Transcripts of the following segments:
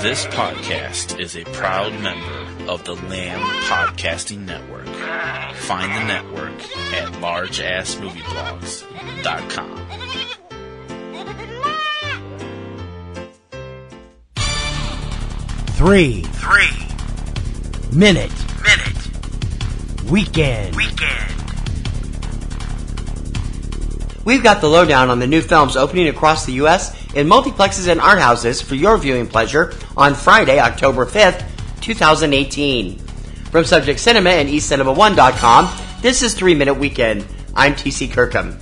This podcast is a proud member of the Lamb Podcasting Network. Find the network at largeassmovieblogs.com. Three. Minute. Weekend. We've got the lowdown on the new films opening across the U.S. in multiplexes and art houses for your viewing pleasure on Friday, October 5th, 2018. From Subject Cinema and eCinemaOne.com, this is 3 Minute Weekend. I'm TC Kirkham.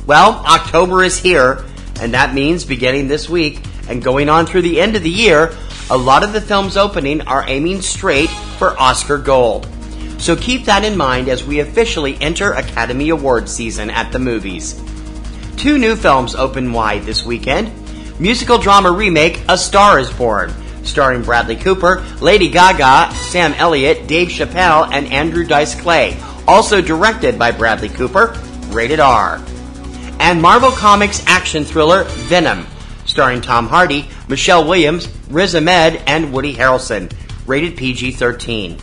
Well, October is here, and that means beginning this week and going on through the end of the year, a lot of the films opening are aiming straight for Oscar Gold. So keep that in mind as we officially enter Academy Awards season at the movies. 2 new films open wide this weekend. Musical drama remake A Star is Born, starring Bradley Cooper, Lady Gaga, Sam Elliott, Dave Chappelle, and Andrew Dice Clay. Also directed by Bradley Cooper, rated R. And Marvel Comics action thriller Venom, starring Tom Hardy, Michelle Williams, Riz Ahmed, and Woody Harrelson, rated PG-13.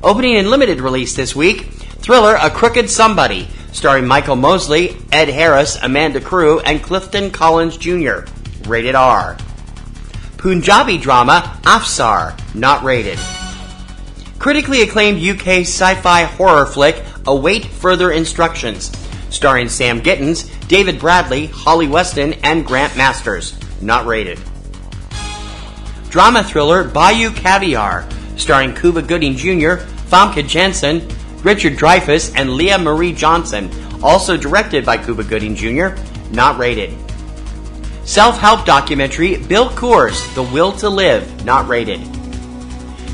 Opening in limited release this week, thriller A Crooked Somebody, starring Michael Mosley, Ed Harris, Amanda Crew, and Clifton Collins Jr., rated R. Punjabi drama Afsar, not rated. Critically acclaimed UK sci-fi horror flick Await Further Instructions, starring Sam Gittins, David Bradley, Holly Weston, and Grant Masters, not rated. Drama thriller Bayou Caviar, starring Cuba Gooding Jr., Famke Janssen, Richard Dreyfuss, and Leah Marie Johnson, also directed by Cuba Gooding Jr., not rated. Self-help documentary Bill Coors, The Will to Live, not rated.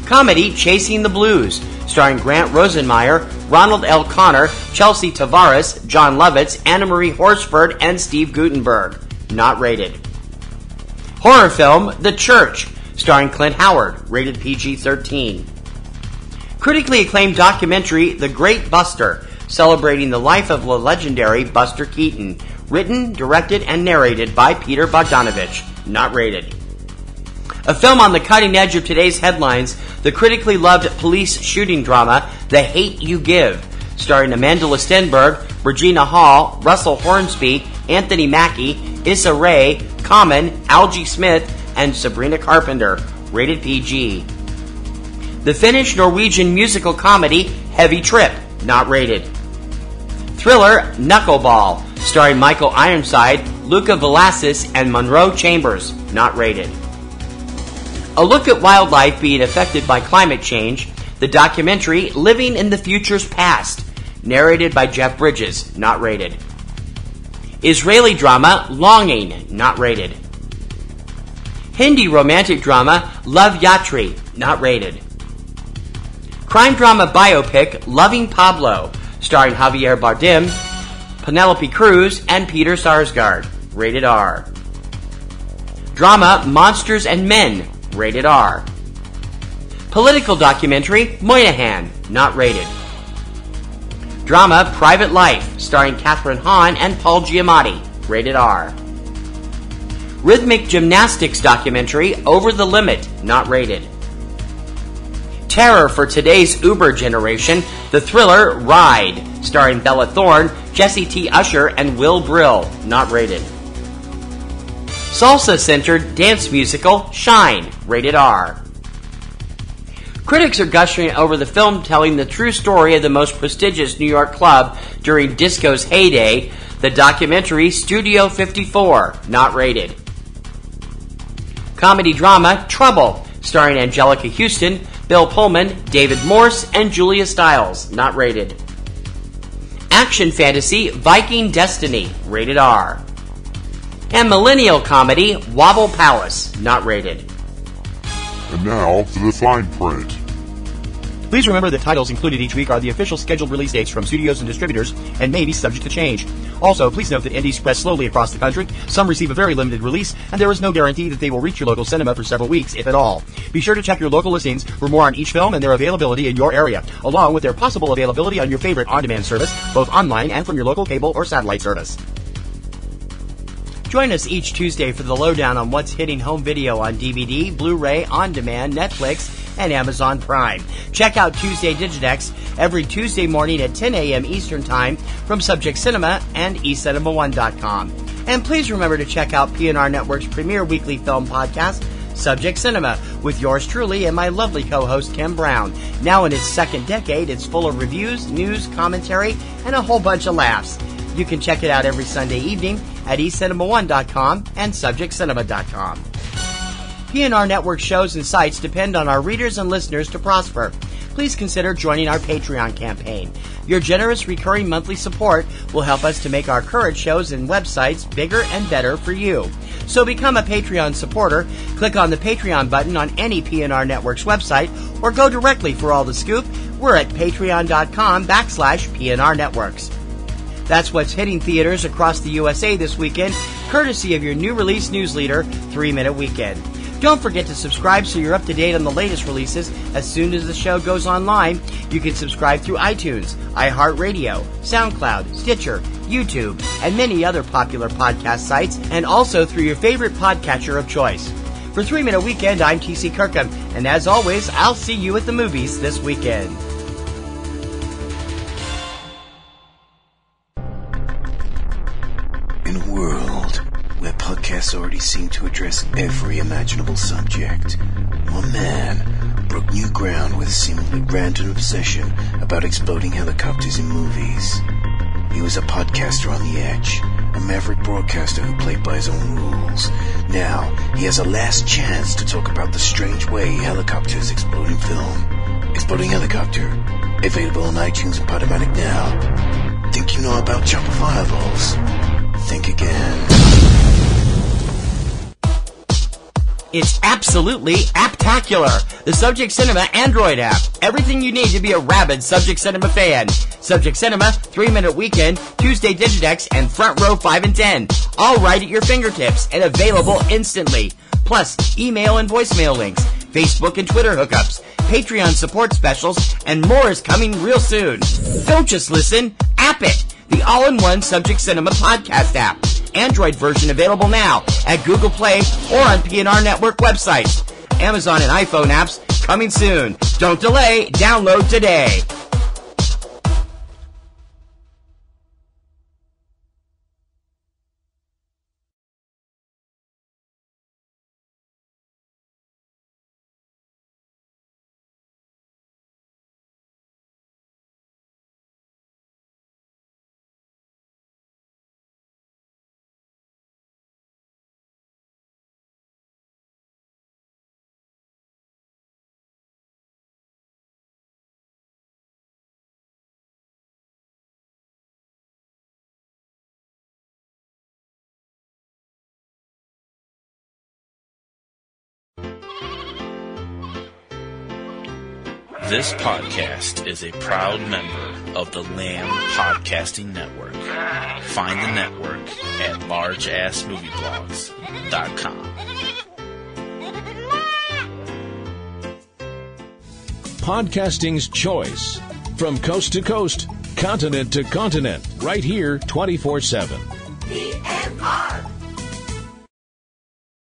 Comedy Chasing the Blues, starring Grant Rosenmeyer, Ronald L. Connor, Chelsea Tavares, John Lovitz, Anna Marie Horsford, and Steve Guttenberg, not rated. Horror film The Church, starring Clint Howard, rated PG-13. Critically acclaimed documentary The Great Buster, celebrating the life of the legendary Buster Keaton, written, directed, and narrated by Peter Bogdanovich, not rated. A film on the cutting edge of today's headlines, the critically loved police shooting drama The Hate You Give, starring Amanda Stenberg, Regina Hall, Russell Hornsby, Anthony Mackie, Issa Rae, Common, Algie Smith, and Sabrina Carpenter, rated PG. The Finnish-Norwegian musical comedy Heavy Trip, not rated. Thriller Knuckleball, starring Michael Ironside, Luca Velasquez, and Monroe Chambers, not rated. A look at wildlife being affected by climate change, the documentary Living in the Future's Past, narrated by Jeff Bridges, not rated. Israeli drama Longing, not rated. Hindi romantic drama Love Yatri, not rated. Crime drama biopic Loving Pablo, starring Javier Bardem, Penelope Cruz, and Peter Sarsgaard, rated R. Drama Monsters and Men, rated R. Political documentary Moynihan, not rated. Drama Private Life, starring Catherine Hahn and Paul Giamatti, rated R. Rhythmic gymnastics documentary Over the Limit, not rated. Terror for today's Uber generation, the thriller Ride, starring Bella Thorne, Jesse T. Usher, and Will Brill, not rated. Salsa-centered dance musical Shine, rated R. Critics are gushing over the film telling the true story of the most prestigious New York club during disco's heyday, the documentary Studio 54, not rated. Comedy drama Trouble, starring Angelica Houston, Bill Pullman, David Morse, and Julia Stiles, not rated. Action fantasy Viking Destiny, rated R. And millennial comedy Wobble Palace, not rated. And now for the fine print. Please remember that titles included each week are the official scheduled release dates from studios and distributors and may be subject to change. Also, please note that indies spread slowly across the country. Some receive a very limited release, and there is no guarantee that they will reach your local cinema for several weeks, if at all. Be sure to check your local listings for more on each film and their availability in your area, along with their possible availability on your favorite on-demand service, both online and from your local cable or satellite service. Join us each Tuesday for the lowdown on what's hitting home video on DVD, Blu-ray, on-demand, Netflix, and Amazon Prime. Check out Tuesday Digidex every Tuesday morning at 10 a.m. Eastern Time from Subject Cinema and eCinemaOne.com. And please remember to check out PNR Networks' premier weekly film podcast, Subject Cinema, with yours truly and my lovely co-host Kim Brown. Now in its second decade, it's full of reviews, news, commentary, and a whole bunch of laughs. You can check it out every Sunday evening at eCinemaOne.com and SubjectCinema.com. PNR Network shows and sites depend on our readers and listeners to prosper. Please consider joining our Patreon campaign. Your generous recurring monthly support will help us to make our current shows and websites bigger and better for you. So become a Patreon supporter, click on the Patreon button on any PNR Networks website, or go directly for all the scoop. We're at patreon.com/PNR Networks. That's what's hitting theaters across the USA this weekend, courtesy of your new release newsleader, 3-Minute Weekend. Don't forget to subscribe so you're up to date on the latest releases as soon as the show goes online. You can subscribe through iTunes, iHeartRadio, SoundCloud, Stitcher, YouTube, and many other popular podcast sites, and also through your favorite podcatcher of choice. For 3-Minute Weekend, I'm T.C. Kirkham, and as always, I'll see you at the movies this weekend. In a world where podcasts already seem to address every imaginable subject, one man broke new ground with a seemingly random obsession about exploding helicopters in movies. He was a podcaster on the edge, a maverick broadcaster who played by his own rules. Now, he has a last chance to talk about the strange way helicopters explode in film. Exploding Helicopter, available on iTunes and Podomatic now. Think you know about chopper fireballs? Think again. It's absolutely aptacular. The Subject Cinema Android app. Everything you need to be a rabid Subject Cinema fan. Subject Cinema, 3-Minute Weekend, Tuesday Digidex, and Front Row 5 and 10. All right at your fingertips and available instantly. Plus, email and voicemail links, Facebook and Twitter hookups, Patreon support specials, and more is coming real soon. Don't just listen, app it. The all-in-one Subject Cinema podcast app. Android version available now at Google Play or on PNR Network websites. Amazon and iPhone apps coming soon. Don't delay. Download today. This podcast is a proud member of the Lamb Podcasting Network. Find the network at largeassmovieblogs.com. Podcasting's choice. From coast to coast, continent to continent, right here 24/7.